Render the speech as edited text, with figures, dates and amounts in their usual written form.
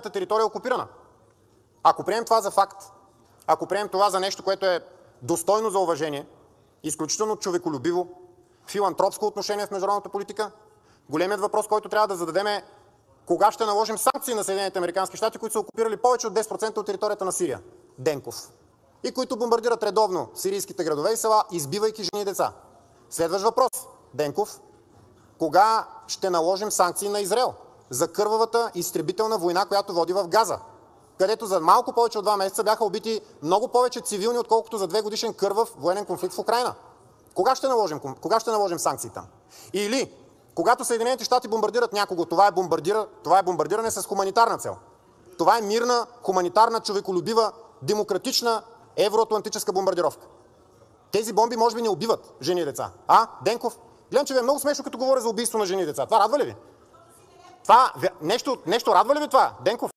територия е окупирана. Ако приемем това за факт, ако приемем това за нещо, което е достойно за уважение, изключително човеколюбиво, филантропско отношение в международната политика, големият въпрос, който трябва да зададем е кога ще наложим санкции на Съединените американски щати, които са окупирали повече от 10% от територията на Сирия, Денков, и които бомбардират редовно сирийските градове и села, избивайки жени и деца. Следващ въпрос, Денков, кога ще наложим санкции на Израел за кървавата изтребителна война, която води в Газа, където за малко повече от 2 месеца бяха убити много повече цивилни, отколкото за 2-годишен кървав военен конфликт в Украйна? Кога ще наложим санкции там? Или когато Съединените щати бомбардират някого, това е бомбардиране с хуманитарна цел. Това е мирна, хуманитарна, човеколюбива, демократична, евроатлантическа бомбардировка. Тези бомби може би не убиват жени и деца. Денков? Гледам, че ви е много смешно, като говоря за убийство на жени и деца. Това радва ли ви? Нещо радва ли ви това, Денков?